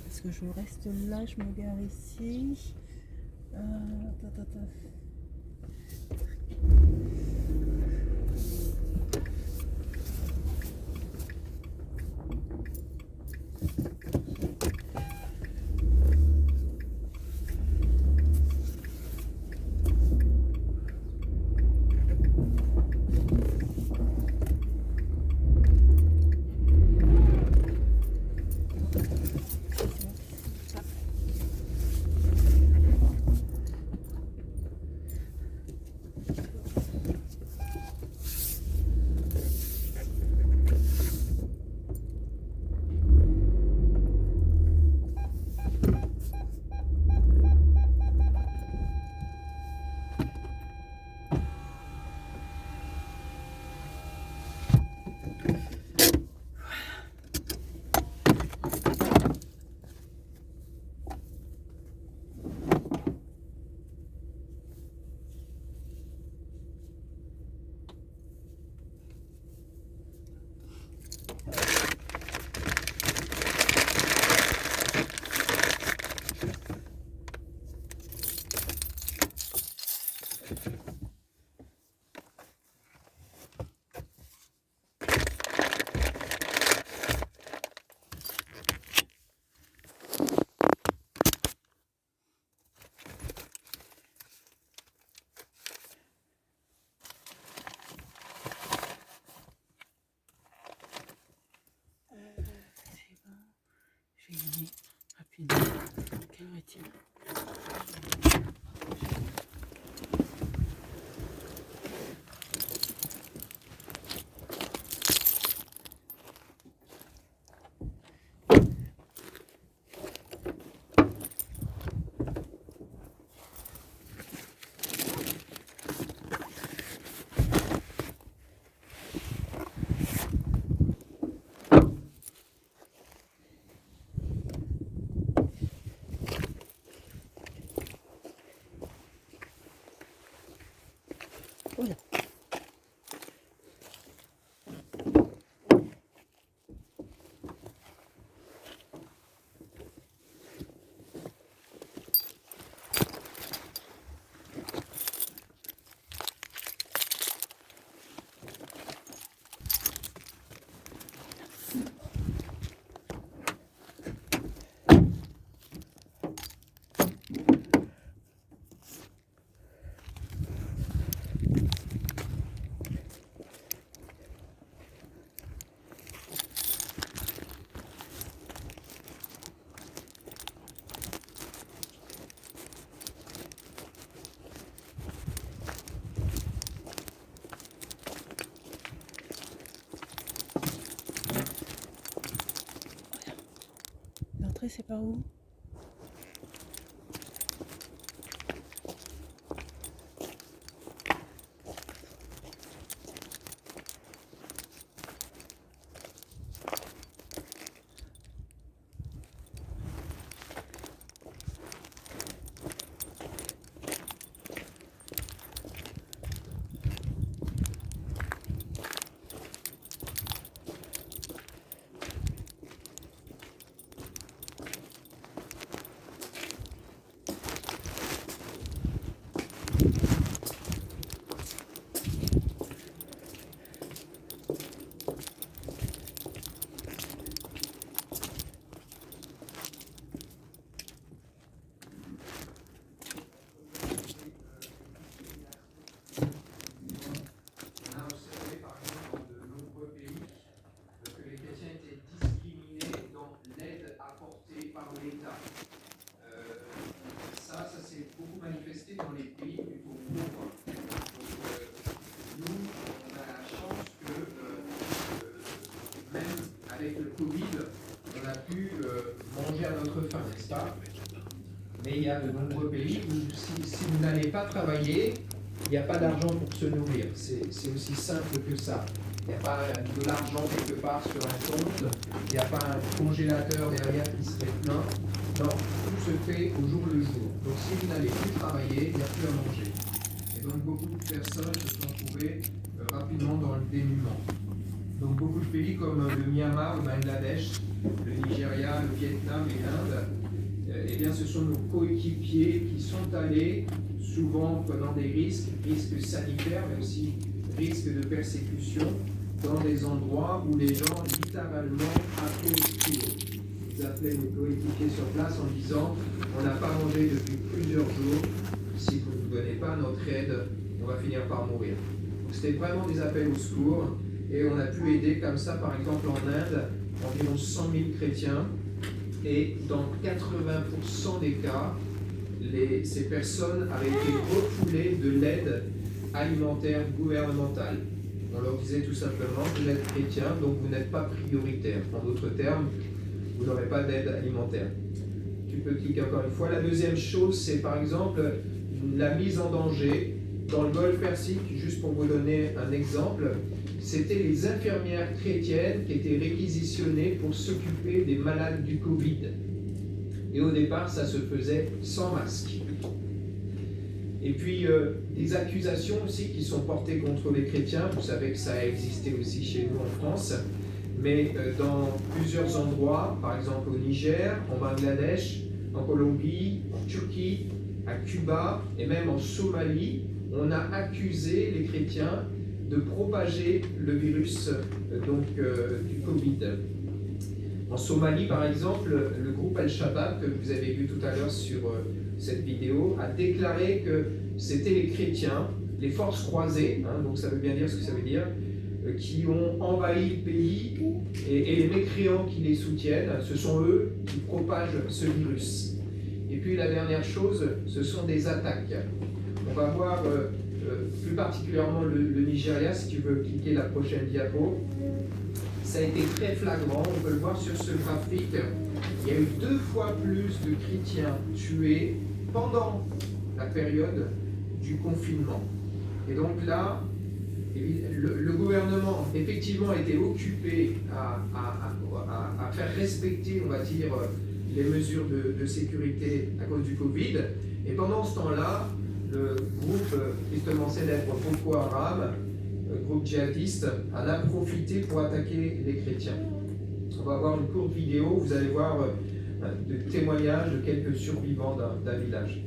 Parce que je reste là, je me gare ici. Je vais y aller rapidement. Quelle heure est-il? Voilà. L'entrée, c'est par où? Avec le Covid, on a pu manger à notre faim, n'est-ce pas? Mais il y a de nombreux pays où si vous n'allez pas travailler, il n'y a pas d'argent pour se nourrir. C'est aussi simple que ça. Il n'y a pas de l'argent quelque part sur un compte, il n'y a pas un congélateur derrière qui serait plein. Non, tout se fait au jour le jour. Donc si vous n'allez plus travailler, il n'y a plus à manger. Et donc beaucoup de personnes se sont trouvées rapidement dans le dénuement. Donc beaucoup de pays comme le Myanmar, le Bangladesh, le Nigeria, le Vietnam et l'Inde, eh bien, ce sont nos coéquipiers qui sont allés, souvent prenant des risques sanitaires, mais aussi risques de persécution, dans des endroits où les gens littéralement appelaient au secours. Ils appelaient nos coéquipiers sur place en disant « On n'a pas mangé depuis plusieurs jours, si vous ne donnez pas notre aide, on va finir par mourir. » Donc c'était vraiment des appels au secours, et on a pu aider comme ça, par exemple en Inde, environ 100 000 chrétiens, et dans 80% des cas, ces personnes avaient été refoulées de l'aide alimentaire gouvernementale. On leur disait tout simplement, vous êtes chrétien, donc vous n'êtes pas prioritaire. En d'autres termes, vous n'aurez pas d'aide alimentaire. Tu peux cliquer encore une fois. La deuxième chose, c'est par exemple la mise en danger. Dans le Golfe Persique, juste pour vous donner un exemple, c'était les infirmières chrétiennes qui étaient réquisitionnées pour s'occuper des malades du Covid. Et au départ, ça se faisait sans masque. Et puis, des accusations aussi qui sont portées contre les chrétiens. Vous savez que ça a existé aussi chez nous en France. Mais dans plusieurs endroits, par exemple au Niger, en Bangladesh, en Colombie, en Turquie, à Cuba et même en Somalie, on a accusé les chrétiens de propager le virus du Covid. En Somalie, par exemple, le groupe Al-Shabaab, que vous avez vu tout à l'heure sur cette vidéo, a déclaré que c'était les chrétiens, les forces croisées, donc ça veut bien dire ce que ça veut dire, qui ont envahi le pays et les mécréants qui les soutiennent, ce sont eux qui propagent ce virus. Et puis la dernière chose, ce sont des attaques. On va voir plus particulièrement le Nigeria, si tu veux cliquer la prochaine diapo. Ça a été très flagrant, on peut le voir sur ce graphique. Il y a eu 2 fois plus de chrétiens tués pendant la période du confinement. Et donc là, le gouvernement effectivement était occupé à faire respecter, on va dire, les mesures de sécurité à cause du Covid. Et pendant ce temps-là, le groupe tristement célèbre Boko Haram, groupe djihadiste, en a profité pour attaquer les chrétiens. On va voir une courte vidéo, vous allez voir des témoignages de quelques survivants d'un village.